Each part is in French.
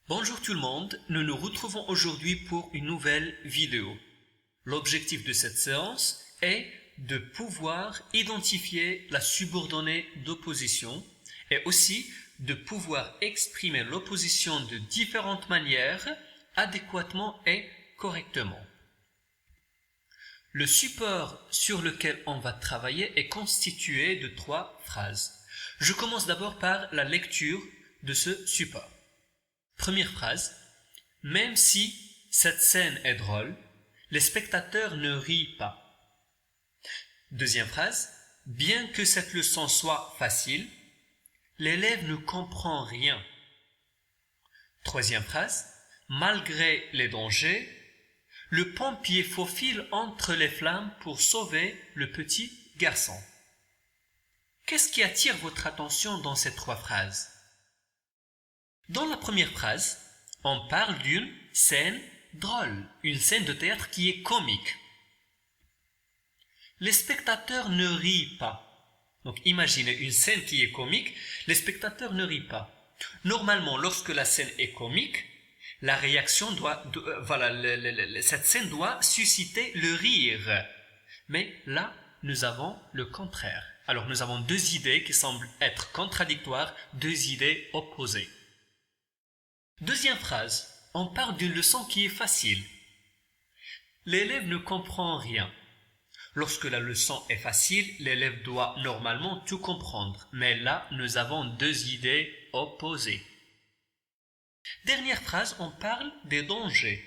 Bonjour tout le monde, nous nous retrouvons aujourd'hui pour une nouvelle vidéo. L'objectif de cette séance est de pouvoir identifier la subordonnée d'opposition et aussi de pouvoir exprimer l'opposition de différentes manières, adéquatement et correctement. Le support sur lequel on va travailler est constitué de 3 phrases. Je commence d'abord par la lecture de ce support. Première phrase, même si cette scène est drôle, les spectateurs ne rient pas. Deuxième phrase, bien que cette leçon soit facile, l'élève ne comprend rien. Troisième phrase, malgré les dangers, le pompier faufile entre les flammes pour sauver le petit garçon. Qu'est-ce qui attire votre attention dans ces 3 phrases? Dans la première phrase, on parle d'une scène drôle, une scène de théâtre qui est comique. Les spectateurs ne rient pas. Donc imaginez une scène qui est comique, les spectateurs ne rient pas. Normalement, lorsque la scène est comique, la réaction cette scène doit susciter le rire. Mais là, nous avons le contraire. Alors nous avons 2 idées qui semblent être contradictoires, 2 idées opposées. Deuxième phrase, on parle d'une leçon qui est facile. L'élève ne comprend rien. Lorsque la leçon est facile, l'élève doit normalement tout comprendre. Mais là, nous avons 2 idées opposées. Dernière phrase, on parle des dangers.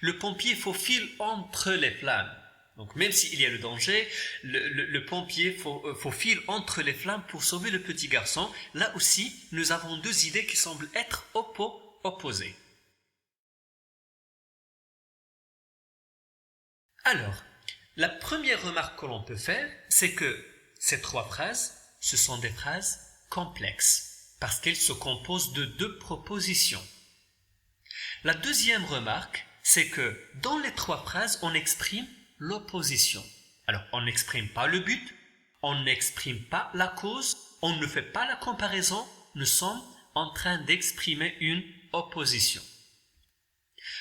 Le pompier faufile entre les flammes. Donc même s'il y a le danger, le pompier faufile entre les flammes pour sauver le petit garçon. Là aussi, nous avons 2 idées qui semblent être opposées. Alors, la première remarque que l'on peut faire, c'est que ces 3 phrases, ce sont des phrases complexes, parce qu'elles se composent de 2 propositions. La deuxième remarque, c'est que dans les 3 phrases, on exprime l'opposition. Alors, on n'exprime pas le but, on n'exprime pas la cause, on ne fait pas la comparaison, nous sommes en train d'exprimer une opposition.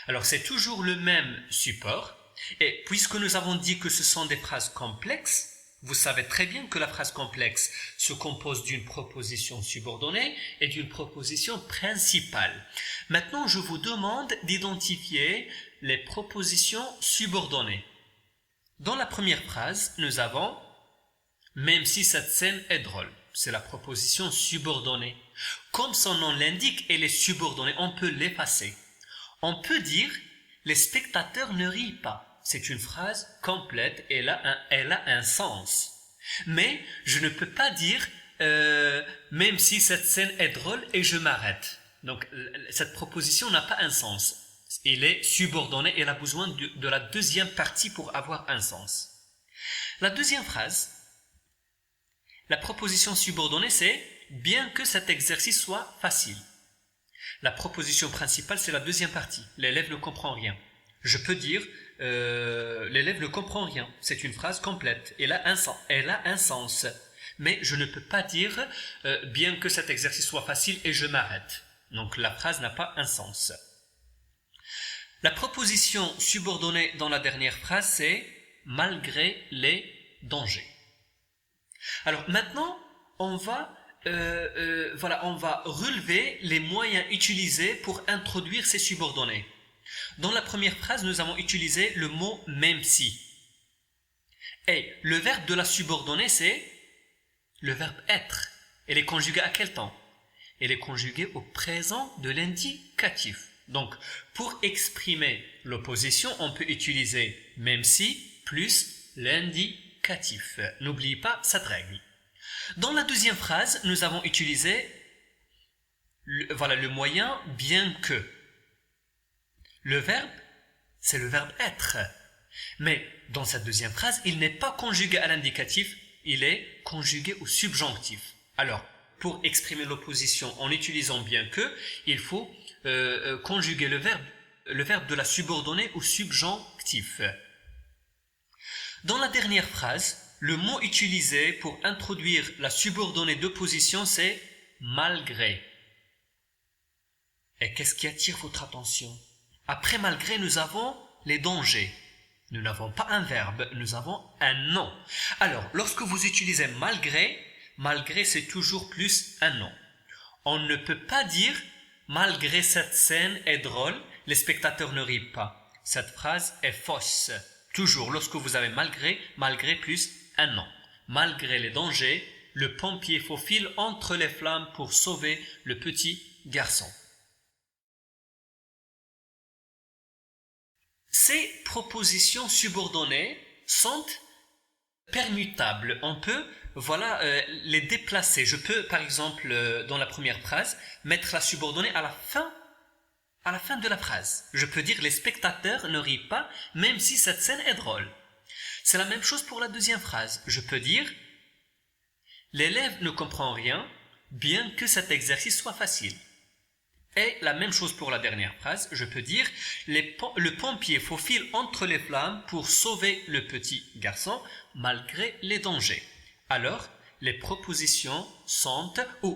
Alors, c'est toujours le même support, et puisque nous avons dit que ce sont des phrases complexes, vous savez très bien que la phrase complexe se compose d'une proposition subordonnée et d'une proposition principale. Maintenant, je vous demande d'identifier les propositions subordonnées. Dans la première phrase, nous avons « même si cette scène est drôle ». C'est la proposition subordonnée. Comme son nom l'indique, elle est subordonnée, on peut l'effacer. On peut dire « les spectateurs ne rient pas ». C'est une phrase complète, elle a un sens. Mais je ne peux pas dire « même si cette scène est drôle et je m'arrête ». Donc cette proposition n'a pas un sens. Elle est subordonnée, elle a besoin de la deuxième partie pour avoir un sens. La deuxième phrase, la proposition subordonnée, c'est « bien que cet exercice soit facile ». La proposition principale, c'est la deuxième partie. L'élève ne comprend rien. Je peux dire « l'élève ne comprend rien ». C'est une phrase complète. Elle a un sens. Mais je ne peux pas dire « bien que cet exercice soit facile et je m'arrête ». Donc la phrase n'a pas un sens. La proposition subordonnée dans la dernière phrase, c'est « malgré les dangers ». Alors maintenant, on va relever les moyens utilisés pour introduire ces subordonnées. Dans la première phrase, nous avons utilisé le mot « même si ». Et le verbe de la subordonnée, c'est le verbe « être ». Elle est conjuguée à quel temps? Elle est conjuguée au présent de l'indicatif. Donc, pour exprimer l'opposition, on peut utiliser « même si » plus l'indicatif. N'oubliez pas cette règle. Dans la deuxième phrase, nous avons utilisé le moyen « bien que ». Le verbe, c'est le verbe « être ». Mais dans cette deuxième phrase, il n'est pas conjugué à l'indicatif, il est conjugué au subjonctif. Alors, pour exprimer l'opposition en utilisant « bien que », il faut conjuguer le verbe de la subordonnée au subjonctif. Dans la dernière phrase, le mot utilisé pour introduire la subordonnée d'opposition, c'est « malgré ». Et qu'est-ce qui attire votre attention? Après malgré, nous avons les dangers. Nous n'avons pas un verbe, nous avons un nom. Alors, lorsque vous utilisez malgré, malgré c'est toujours plus un nom. On ne peut pas dire malgré cette scène est drôle, les spectateurs ne rient pas. Cette phrase est fausse. Toujours, lorsque vous avez malgré, malgré plus un nom. Malgré les dangers, le pompier faufile entre les flammes pour sauver le petit garçon. Ces propositions subordonnées sont permutables. On peut les déplacer. Je peux, par exemple, dans la première phrase, mettre la subordonnée à la fin de la phrase. Je peux dire les spectateurs ne rient pas, même si cette scène est drôle. C'est la même chose pour la deuxième phrase. Je peux dire l'élève ne comprend rien, bien que cet exercice soit facile. Et la même chose pour la dernière phrase, je peux dire le pompier faufile entre les flammes pour sauver le petit garçon malgré les dangers. Alors, les propositions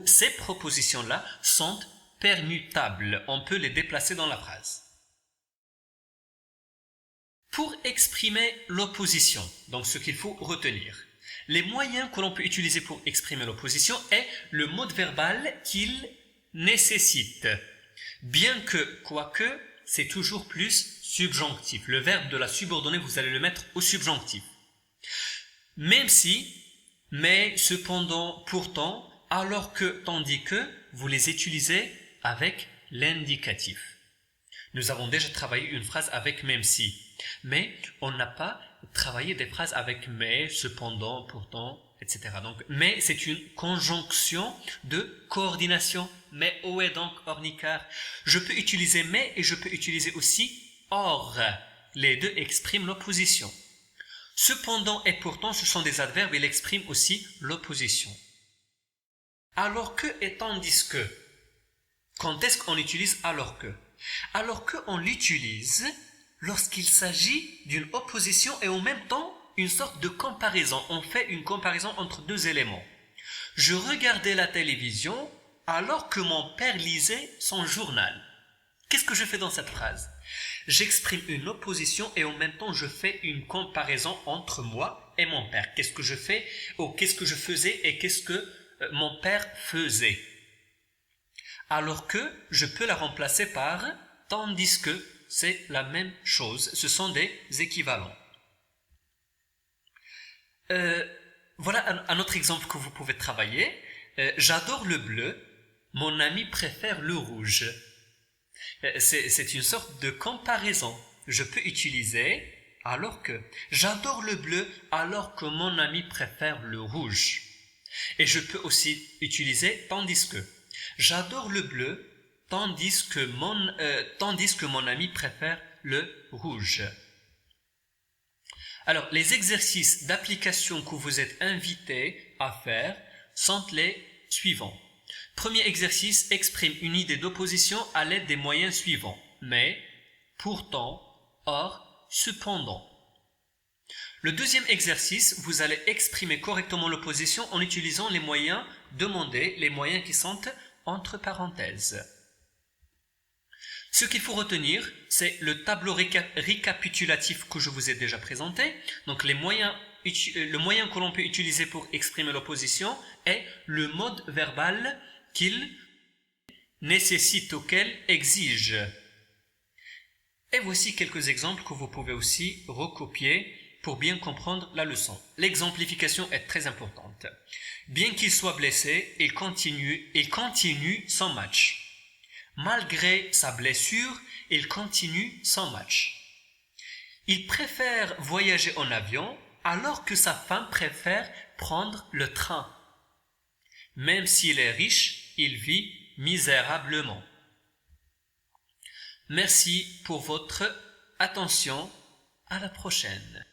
ces propositions-là sont permutables. On peut les déplacer dans la phrase. Pour exprimer l'opposition, donc ce qu'il faut retenir, les moyens que l'on peut utiliser pour exprimer l'opposition est le mode verbal qu'il nécessite. Bien que, quoique, c'est toujours plus subjonctif. Le verbe de la subordonnée, vous allez le mettre au subjonctif. Même si, mais, cependant, pourtant, alors que, tandis que, vous les utilisez avec l'indicatif. Nous avons déjà travaillé une phrase avec même si, mais on n'a pas travaillé des phrases avec mais, cependant, pourtant, etc. Donc, mais c'est une conjonction de coordination. Mais où est donc ornicar? Je peux utiliser mais et je peux utiliser aussi or. Les deux expriment l'opposition. Cependant et pourtant, ce sont des adverbes, ils expriment aussi l'opposition. Alors que et tandis que. Quand est-ce qu'on utilise alors que? Alors que on l'utilise lorsqu'il s'agit d'une opposition et en même temps une sorte de comparaison. On fait une comparaison entre deux éléments. Je regardais la télévision alors que mon père lisait son journal. Qu'est-ce que je fais dans cette phrase? J'exprime une opposition et en même temps je fais une comparaison entre moi et mon père. Qu'est-ce que je fais? Qu'est-ce que je faisais et qu'est-ce que mon père faisait? Alors que je peux la remplacer par tandis que, c'est la même chose. Ce sont des équivalents. Voilà un autre exemple que vous pouvez travailler. J'adore le bleu, mon ami préfère le rouge. C'est une sorte de comparaison. Je peux utiliser alors que. J'adore le bleu alors que mon ami préfère le rouge. Et je peux aussi utiliser tandis que. J'adore le bleu tandis que mon ami préfère le rouge. Alors, les exercices d'application que vous êtes invités à faire sont les suivants. Premier exercice, exprime une idée d'opposition à l'aide des moyens suivants. Mais, pourtant, or, cependant. Le deuxième exercice, vous allez exprimer correctement l'opposition en utilisant les moyens demandés, les moyens qui sont entre parenthèses. Ce qu'il faut retenir, c'est le tableau récapitulatif que je vous ai déjà présenté. Donc le moyen que l'on peut utiliser pour exprimer l'opposition est le mode verbal qu'il nécessite, auquel exige. Et voici quelques exemples que vous pouvez aussi recopier pour bien comprendre la leçon. L'exemplification est très importante. Bien qu'il soit blessé, il continue son match. Malgré sa blessure, il continue son match. Il préfère voyager en avion alors que sa femme préfère prendre le train. Même s'il est riche, il vit misérablement. Merci pour votre attention. À la prochaine.